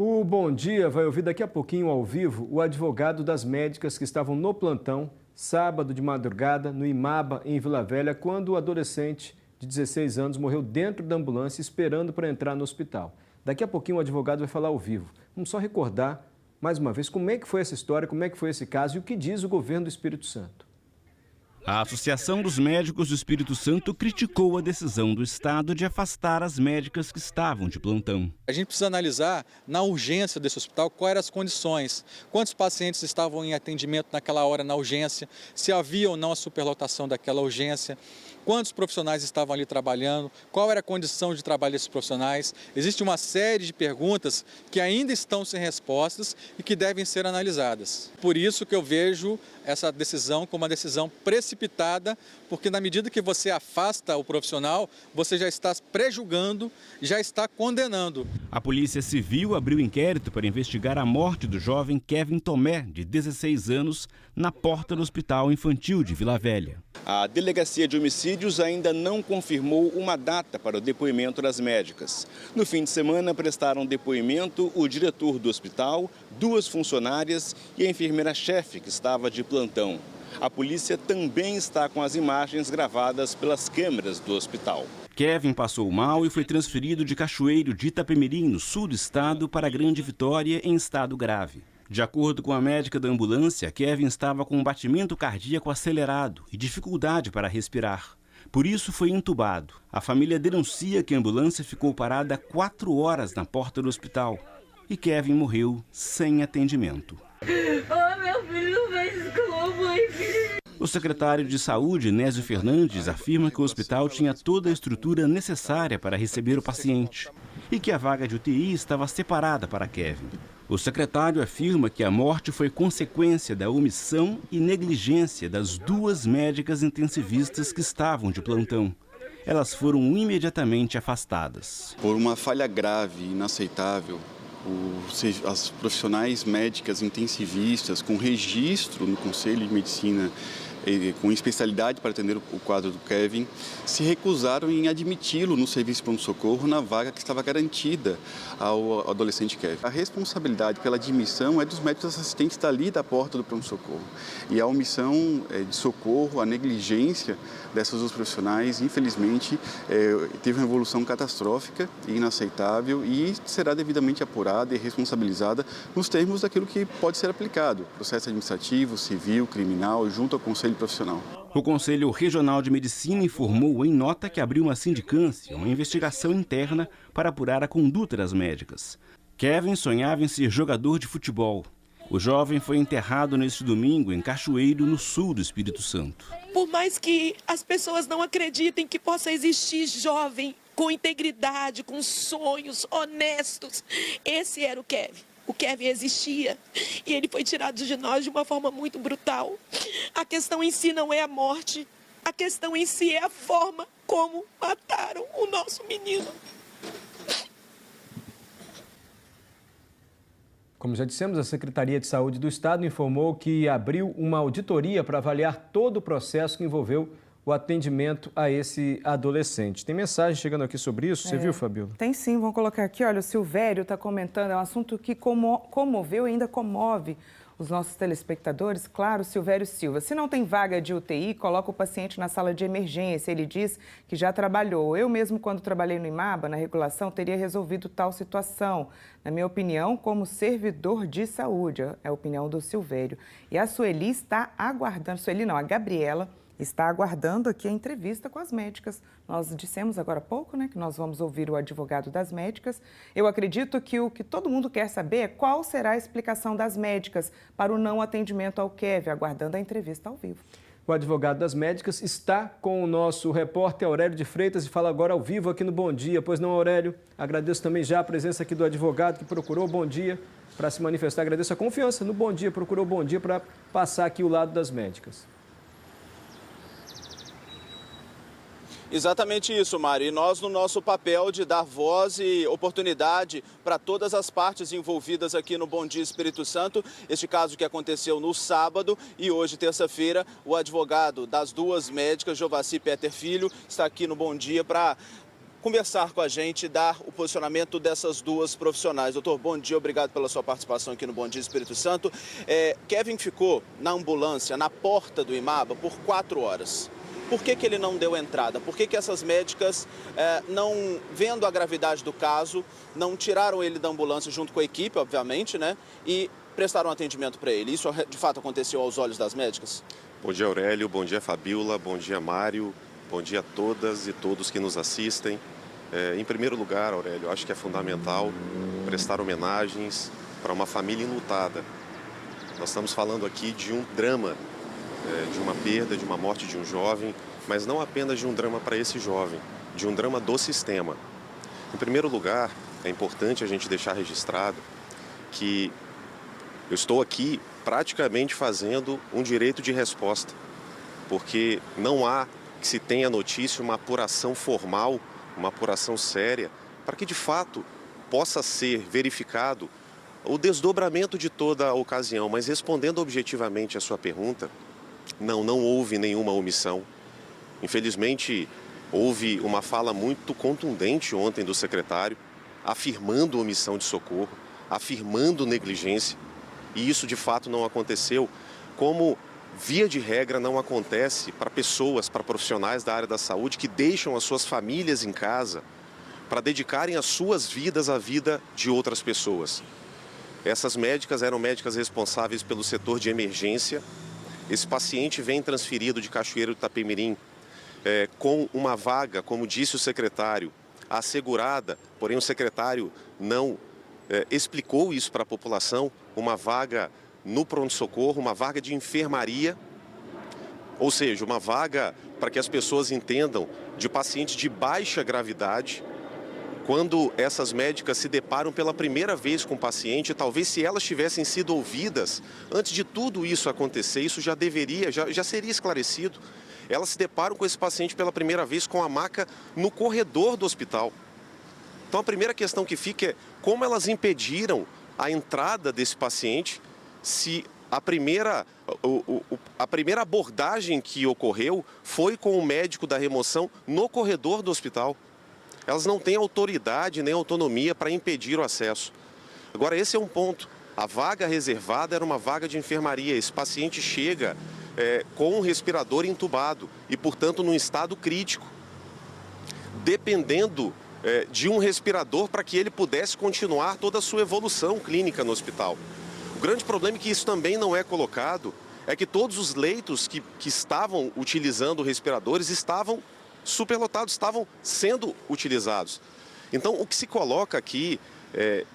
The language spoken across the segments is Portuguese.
O Bom Dia vai ouvir daqui a pouquinho ao vivo o advogado das médicas que estavam no plantão sábado de madrugada no Imaba, em Vila Velha, quando o adolescente de 16 anos morreu dentro da ambulância esperando para entrar no hospital. Daqui a pouquinho o advogado vai falar ao vivo. Vamos só recordar mais uma vez como é que foi essa história, como é que foi esse caso e o que diz o governo do Espírito Santo. A Associação dos Médicos do Espírito Santo criticou a decisão do Estado de afastar as médicas que estavam de plantão. A gente precisa analisar na urgência desse hospital quais eram as condições, quantos pacientes estavam em atendimento naquela hora na urgência, se havia ou não a superlotação daquela urgência, quantos profissionais estavam ali trabalhando, qual era a condição de trabalho desses profissionais. Existe uma série de perguntas que ainda estão sem respostas e que devem ser analisadas. Por isso que eu vejo essa decisão como uma decisão precipitada, porque na medida que você afasta o profissional, você já está prejulgando, já está condenando. A Polícia Civil abriu inquérito para investigar a morte do jovem Kevin Tomé, de 16 anos, na porta do Hospital Infantil de Vila Velha. A Delegacia de Homicídios ainda não confirmou uma data para o depoimento das médicas. No fim de semana prestaram depoimento o diretor do hospital, 2 funcionárias e a enfermeira-chefe que estava de plantão. A polícia também está com as imagens gravadas pelas câmeras do hospital. Kevin passou mal e foi transferido de Cachoeiro de Itapemirim, no sul do estado, para Grande Vitória, em estado grave. De acordo com a médica da ambulância, Kevin estava com um batimento cardíaco acelerado e dificuldade para respirar. Por isso foi entubado. A família denuncia que a ambulância ficou parada 4 horas na porta do hospital e Kevin morreu sem atendimento. Oh, meu filho não fez isso com a mãe, filho. O secretário de Saúde, Nésio Fernandes, afirma que o hospital tinha toda a estrutura necessária para receber o paciente e que a vaga de UTI estava separada para Kevin. O secretário afirma que a morte foi consequência da omissão e negligência das 2 médicas intensivistas que estavam de plantão. Elas foram imediatamente afastadas. Por uma falha grave e inaceitável, as profissionais médicas intensivistas com registro no Conselho de Medicina, com especialidade para atender o quadro do Kevin, se recusaram em admiti-lo no serviço de pronto-socorro na vaga que estava garantida ao adolescente Kevin. A responsabilidade pela admissão é dos médicos assistentes dali da porta do pronto-socorro. E a omissão de socorro, a negligência dessas 2 profissionais, infelizmente, teve uma evolução catastrófica e inaceitável e será devidamente apurada e responsabilizada nos termos daquilo que pode ser aplicado, processo administrativo, civil, criminal, junto ao Conselho Profissional. O Conselho Regional de Medicina informou em nota que abriu uma sindicância, uma investigação interna para apurar a conduta das médicas. Kevin sonhava em ser jogador de futebol. O jovem foi enterrado neste domingo em Cachoeiro, no sul do Espírito Santo. Por mais que as pessoas não acreditem que possa existir jovem com integridade, com sonhos honestos, esse era o Kevin. O Kevin existia e ele foi tirado de nós de uma forma muito brutal. A questão em si não é a morte, a questão em si é a forma como mataram o nosso menino. Como já dissemos, a Secretaria de Saúde do Estado informou que abriu uma auditoria para avaliar todo o processo que envolveu o atendimento a esse adolescente. Tem mensagem chegando aqui sobre isso? Você viu, Fabiola? Tem sim, vamos colocar aqui. Olha, o Silvério está comentando, é um assunto que comoveu e ainda comove os nossos telespectadores. Claro, Silvério Silva, se não tem vaga de UTI, coloca o paciente na sala de emergência. Ele diz que já trabalhou. Eu mesmo, quando trabalhei no Imaba, na regulação, teria resolvido tal situação. Na minha opinião, como servidor de saúde, é a opinião do Silvério. E a Sueli está aguardando, Sueli não, a Gabriela, está aguardando aqui a entrevista com as médicas. Nós dissemos agora há pouco, né, que nós vamos ouvir o advogado das médicas. Eu acredito que o que todo mundo quer saber é qual será a explicação das médicas para o não atendimento ao Kevin, aguardando a entrevista ao vivo. O advogado das médicas está com o nosso repórter Aurélio de Freitas e fala agora ao vivo aqui no Bom Dia. Pois não, Aurélio? Agradeço também já a presença aqui do advogado que procurou o Bom Dia para se manifestar. Agradeço a confiança no Bom Dia, procurou o Bom Dia para passar aqui o lado das médicas. Exatamente isso, Mário. E nós, no nosso papel de dar voz e oportunidade para todas as partes envolvidas aqui no Bom Dia Espírito Santo, este caso que aconteceu no sábado e hoje, terça-feira, o advogado das 2 médicas, Jovaci Peter Filho, está aqui no Bom Dia para conversar com a gente e dar o posicionamento dessas duas profissionais. Doutor, bom dia, obrigado pela sua participação aqui no Bom Dia Espírito Santo. Kevin ficou na ambulância, na porta do IMABA, por 4 horas. Por que ele não deu entrada? Por que essas médicas, não vendo a gravidade do caso, não tiraram ele da ambulância junto com a equipe, obviamente, né? E prestaram atendimento para ele? Isso de fato aconteceu aos olhos das médicas? Bom dia, Aurélio. Bom dia, Fabíola. Bom dia, Mário. Bom dia a todas e todos que nos assistem. Em primeiro lugar, Aurélio, acho que é fundamental prestar homenagens para uma família enlutada. Nós estamos falando aqui de um drama, de uma perda, de uma morte de um jovem, mas não apenas de um drama para esse jovem, de um drama do sistema. Em primeiro lugar, é importante a gente deixar registrado que eu estou aqui praticamente fazendo um direito de resposta, porque não há que se tenha notícia uma apuração formal, uma apuração séria, para que de fato possa ser verificado o desdobramento de toda a ocasião. Mas respondendo objetivamente a sua pergunta, não houve nenhuma omissão. Infelizmente, houve uma fala muito contundente ontem do secretário, afirmando omissão de socorro, afirmando negligência, e isso de fato não aconteceu, como via de regra não acontece para pessoas, para profissionais da área da saúde que deixam as suas famílias em casa para dedicarem as suas vidas à vida de outras pessoas. Essas médicas eram médicas responsáveis pelo setor de emergência. Esse paciente vem transferido de Cachoeiro do Itapemirim com uma vaga, como disse o secretário, assegurada, porém o secretário não explicou isso para a população, uma vaga no pronto-socorro, uma vaga de enfermaria, ou seja, uma vaga, para que as pessoas entendam, de pacientes de baixa gravidade. Quando essas médicas se deparam pela primeira vez com o paciente, talvez se elas tivessem sido ouvidas, antes de tudo isso acontecer, isso já seria esclarecido. Elas se deparam com esse paciente pela primeira vez com a maca no corredor do hospital. Então a primeira questão que fica é como elas impediram a entrada desse paciente, se a primeira abordagem que ocorreu foi com o médico da remoção no corredor do hospital. Elas não têm autoridade nem autonomia para impedir o acesso. Agora, esse é um ponto. A vaga reservada era uma vaga de enfermaria. Esse paciente chega com um respirador entubado e, portanto, num estado crítico, dependendo de um respirador para que ele pudesse continuar toda a sua evolução clínica no hospital. O grande problema é que isso também não é colocado, é que todos os leitos que estavam utilizando respiradores estavam superlotados, estavam sendo utilizados. Então, o que se coloca aqui,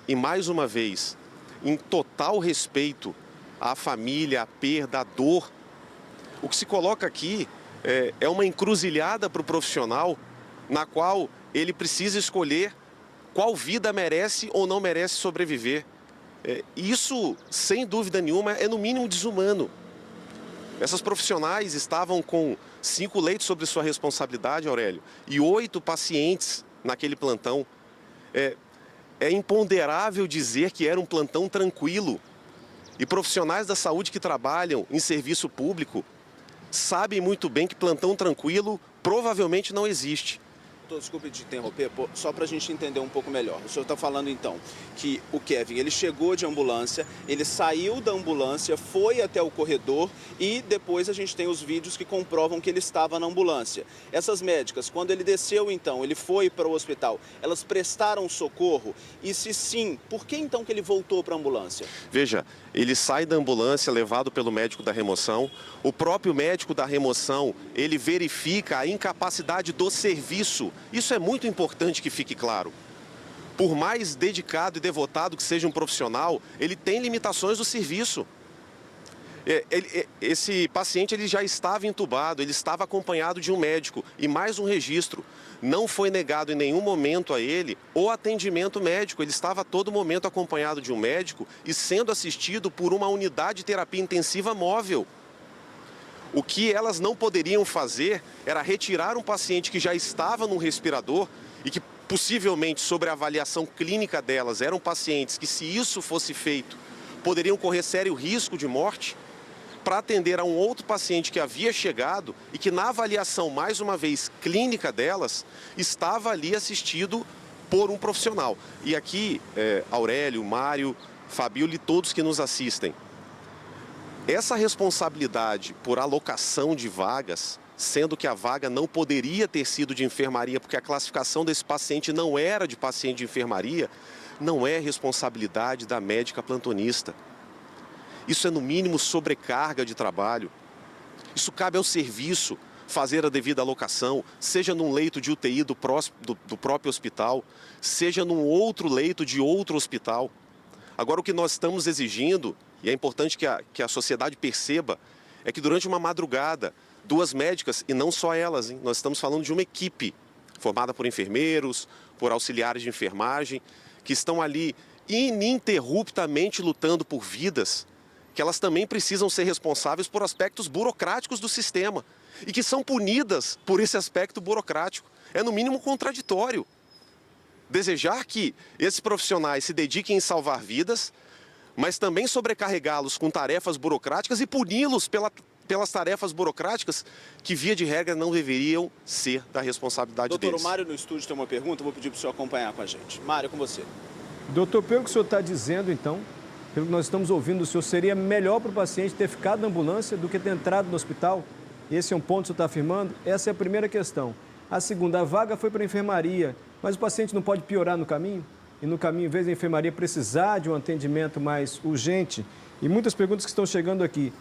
e mais uma vez, em total respeito à família, à perda, à dor, o que se coloca aqui é uma encruzilhada para o profissional, na qual ele precisa escolher qual vida merece ou não merece sobreviver. Isso, sem dúvida nenhuma, é no mínimo desumano. Essas profissionais estavam com 5 leitos sobre sua responsabilidade, Aurélio, e 8 pacientes naquele plantão. É imponderável dizer que era um plantão tranquilo. E profissionais da saúde que trabalham em serviço público sabem muito bem que plantão tranquilo provavelmente não existe. Desculpe te interromper, só para a gente entender um pouco melhor. O senhor está falando então que o Kevin, ele chegou de ambulância, ele saiu da ambulância, foi até o corredor e depois a gente tem os vídeos que comprovam que ele estava na ambulância. Essas médicas, quando ele desceu então, ele foi para o hospital, elas prestaram socorro? E se sim, por que então que ele voltou para a ambulância? Veja, ele sai da ambulância levado pelo médico da remoção, o próprio médico da remoção, ele verifica a incapacidade do serviço. Isso é muito importante que fique claro. Por mais dedicado e devotado que seja um profissional, ele tem limitações do serviço. Esse paciente ele já estava entubado, ele estava acompanhado de um médico. E mais um registro, não foi negado em nenhum momento a ele o atendimento médico. Ele estava a todo momento acompanhado de um médico e sendo assistido por uma unidade de terapia intensiva móvel. O que elas não poderiam fazer era retirar um paciente que já estava no respirador e que possivelmente, sobre a avaliação clínica delas, eram pacientes que, se isso fosse feito, poderiam correr sério risco de morte, para atender a um outro paciente que havia chegado e que na avaliação, mais uma vez, clínica delas, estava ali assistido por um profissional. E aqui, Aurélio, Mário, Fabíola e todos que nos assistem, essa responsabilidade por alocação de vagas, sendo que a vaga não poderia ter sido de enfermaria, porque a classificação desse paciente não era de paciente de enfermaria, não é responsabilidade da médica plantonista. Isso é, no mínimo, sobrecarga de trabalho. Isso cabe ao serviço fazer a devida alocação, seja num leito de UTI do próprio hospital, seja num outro leito de outro hospital. Agora, o que nós estamos exigindo, e é importante que a sociedade perceba, é que durante uma madrugada, 2 médicas, e não só elas, hein? Nós estamos falando de uma equipe formada por enfermeiros, por auxiliares de enfermagem, que estão ali ininterruptamente lutando por vidas, que elas também precisam ser responsáveis por aspectos burocráticos do sistema e que são punidas por esse aspecto burocrático. É, no mínimo, contraditório desejar que esses profissionais se dediquem em salvar vidas, mas também sobrecarregá-los com tarefas burocráticas e puni-los pelas tarefas burocráticas que, via de regra, não deveriam ser da responsabilidade deles. Doutor, o Mário no estúdio tem uma pergunta, vou pedir para o senhor acompanhar com a gente. Mário, com você. Doutor, pelo que o senhor está dizendo, então, pelo que nós estamos ouvindo do senhor, seria melhor para o paciente ter ficado na ambulância do que ter entrado no hospital? Esse é um ponto que o senhor está afirmando? Essa é a primeira questão. A segunda, a vaga foi para a enfermaria, mas o paciente não pode piorar no caminho? E no caminho, em vez da enfermaria precisar de um atendimento mais urgente? E muitas perguntas que estão chegando aqui.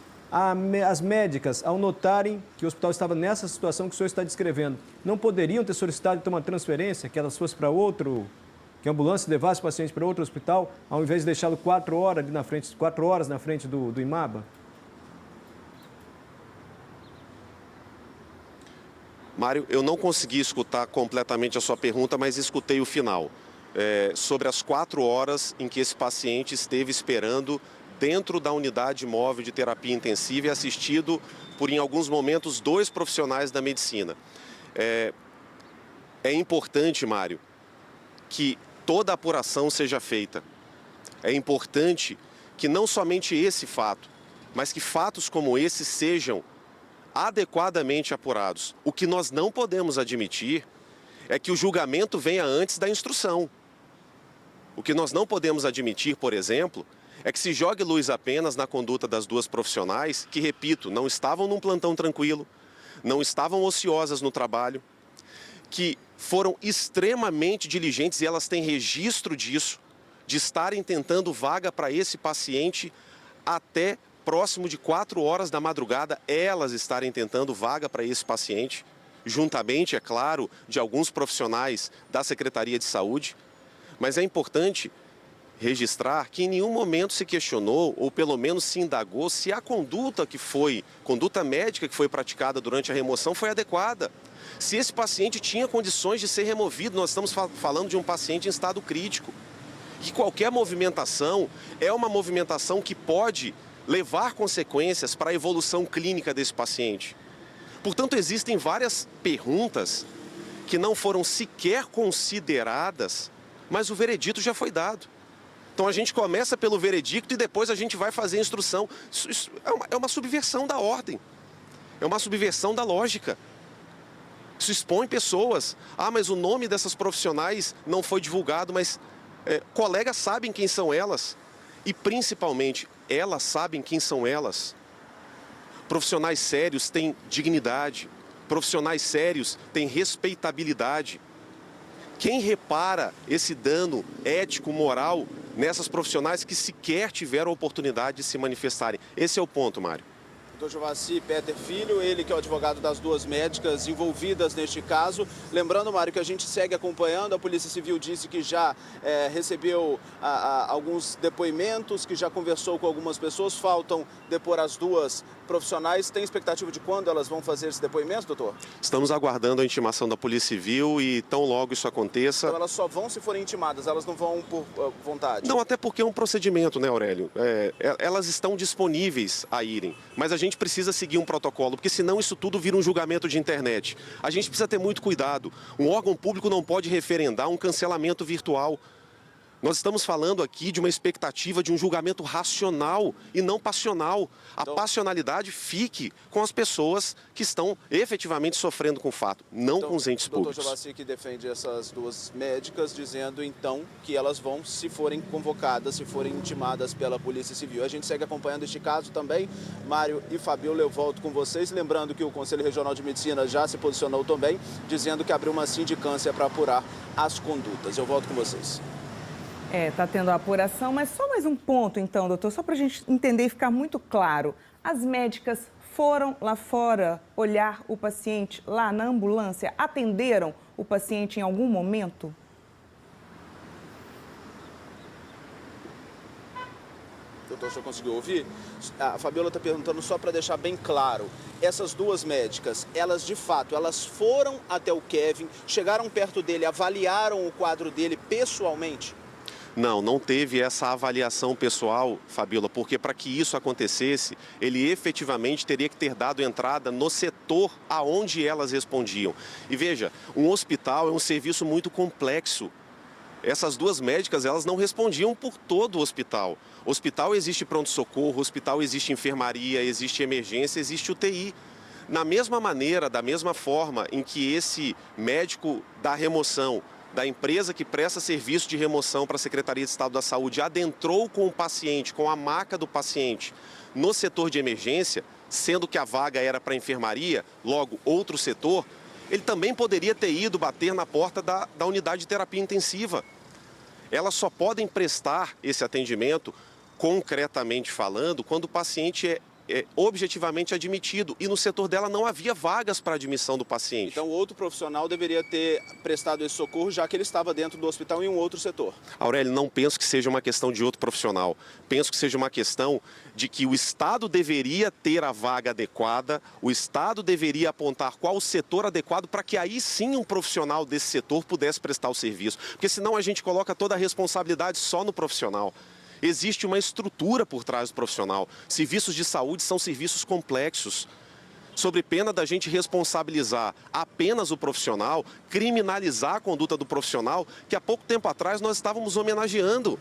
As médicas, ao notarem que o hospital estava nessa situação que o senhor está descrevendo, não poderiam ter solicitado então uma transferência, que elas fossem para outro, que a ambulância levasse o paciente para outro hospital, ao invés de deixá-lo 4 horas ali na frente, 4 horas na frente do IMABA? Mário, eu não consegui escutar completamente a sua pergunta, mas escutei o final. Sobre as 4 horas em que esse paciente esteve esperando dentro da unidade móvel de terapia intensiva e assistido por, em alguns momentos, 2 profissionais da medicina. É importante, Mário, que toda a apuração seja feita. É importante que não somente esse fato, mas que fatos como esse sejam adequadamente apurados. O que nós não podemos admitir é que o julgamento venha antes da instrução. O que nós não podemos admitir, por exemplo, é que se jogue luz apenas na conduta das 2 profissionais que, repito, não estavam num plantão tranquilo, não estavam ociosas no trabalho, que foram extremamente diligentes e elas têm registro disso, de estarem tentando vaga para esse paciente até próximo de 4 horas da madrugada, elas estarem tentando vaga para esse paciente, juntamente, é claro, de alguns profissionais da Secretaria de Saúde. Mas é importante registrar que em nenhum momento se questionou, ou pelo menos se indagou, se a conduta médica que foi praticada durante a remoção foi adequada. Se esse paciente tinha condições de ser removido, nós estamos falando de um paciente em estado crítico. E qualquer movimentação é uma movimentação que pode levar consequências para a evolução clínica desse paciente. Portanto, existem várias perguntas que não foram sequer consideradas, mas o veredito já foi dado. Então a gente começa pelo veredicto e depois a gente vai fazer a instrução. Isso é uma subversão da ordem, é uma subversão da lógica. Isso expõe pessoas. Mas o nome dessas profissionais não foi divulgado, mas colegas sabem quem são elas. E principalmente, elas sabem quem são elas. Profissionais sérios têm dignidade. Profissionais sérios têm respeitabilidade. Quem repara esse dano ético, moral, nessas profissionais que sequer tiveram a oportunidade de se manifestarem? Esse é o ponto, Mário. Dr. Jovaci Peter Filho, ele que é o advogado das 2 médicas envolvidas neste caso. Lembrando, Mário, que a gente segue acompanhando. A Polícia Civil disse que já recebeu alguns depoimentos, que já conversou com algumas pessoas. Faltam depor as 2 profissionais. Tem expectativa de quando elas vão fazer esse depoimento, doutor? Estamos aguardando a intimação da Polícia Civil e tão logo isso aconteça... Então elas só vão se forem intimadas, elas não vão por vontade? Não, até porque é um procedimento, né, Aurélio? Elas estão disponíveis a irem, mas a gente precisa seguir um protocolo, porque senão isso tudo vira um julgamento de internet. A gente precisa ter muito cuidado. Um órgão público não pode referendar um cancelamento virtual. Nós estamos falando aqui de uma expectativa de um julgamento racional e não passional. A passionalidade fique com as pessoas que estão efetivamente sofrendo com o fato, não com os entes públicos. O doutor Jovassi que defende essas duas médicas, dizendo então que elas vão, se forem convocadas, se forem intimadas pela Polícia Civil. A gente segue acompanhando este caso também. Mário e Fabiola, eu volto com vocês. Lembrando que o Conselho Regional de Medicina já se posicionou também, dizendo que abriu uma sindicância para apurar as condutas. Eu volto com vocês. Está tendo a apuração, mas só mais um ponto, então, doutor, só para a gente entender e ficar muito claro. As médicas foram lá fora olhar o paciente lá na ambulância? Atenderam o paciente em algum momento? Doutor, o senhor conseguiu ouvir? A Fabiola está perguntando só para deixar bem claro. Essas duas médicas, elas de fato, elas foram até o Kevin, chegaram perto dele, avaliaram o quadro dele pessoalmente? Não teve essa avaliação pessoal, Fabiola, porque para que isso acontecesse, ele efetivamente teria que ter dado entrada no setor aonde elas respondiam. E veja, um hospital é um serviço muito complexo. Essas duas médicas, elas não respondiam por todo o hospital. Hospital existe pronto-socorro, hospital existe enfermaria, existe emergência, existe UTI. Na mesma maneira, da mesma forma em que esse médico da remoção, da empresa que presta serviço de remoção para a Secretaria de Estado da Saúde, adentrou com o paciente, com a maca do paciente, no setor de emergência, sendo que a vaga era para a enfermaria, logo outro setor, ele também poderia ter ido bater na porta da unidade de terapia intensiva. Elas só podem prestar esse atendimento, concretamente falando, quando o paciente é objetivamente admitido. E no setor dela não havia vagas para admissão do paciente. Então, outro profissional deveria ter prestado esse socorro, já que ele estava dentro do hospital em um outro setor. Aurélio, não penso que seja uma questão de outro profissional. Penso que seja uma questão de que o Estado deveria ter a vaga adequada, o Estado deveria apontar qual o setor adequado para que aí sim um profissional desse setor pudesse prestar o serviço. Porque senão a gente coloca toda a responsabilidade só no profissional. Existe uma estrutura por trás do profissional. Serviços de saúde são serviços complexos. Sob pena da gente responsabilizar apenas o profissional, criminalizar a conduta do profissional, que há pouco tempo atrás nós estávamos homenageando.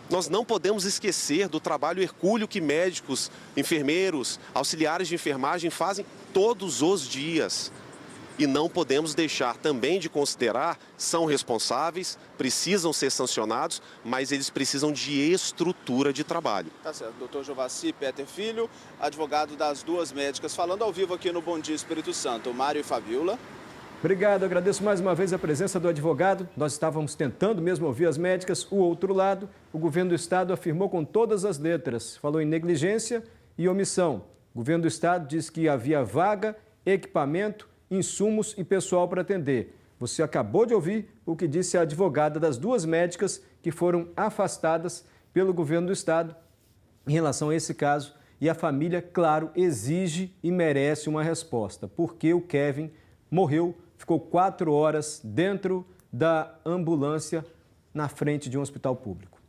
Nós não podemos esquecer do trabalho hercúleo que médicos, enfermeiros, auxiliares de enfermagem fazem todos os dias. E não podemos deixar também de considerar, são responsáveis, precisam ser sancionados, mas eles precisam de estrutura de trabalho. Tá certo. Doutor Jovassi Peter Filho, advogado das duas médicas, falando ao vivo aqui no Bom Dia Espírito Santo. Mário e Fabiola. Obrigado, agradeço mais uma vez a presença do advogado. Nós estávamos tentando mesmo ouvir as médicas. O outro lado, o governo do estado afirmou com todas as letras, falou em negligência e omissão. O governo do estado disse que havia vaga, equipamento, insumos e pessoal para atender. Você acabou de ouvir o que disse a advogada das duas médicas que foram afastadas pelo governo do estado em relação a esse caso. E a família, claro, exige e merece uma resposta, porque o Kevin morreu, ficou 4 horas dentro da ambulância na frente de um hospital público.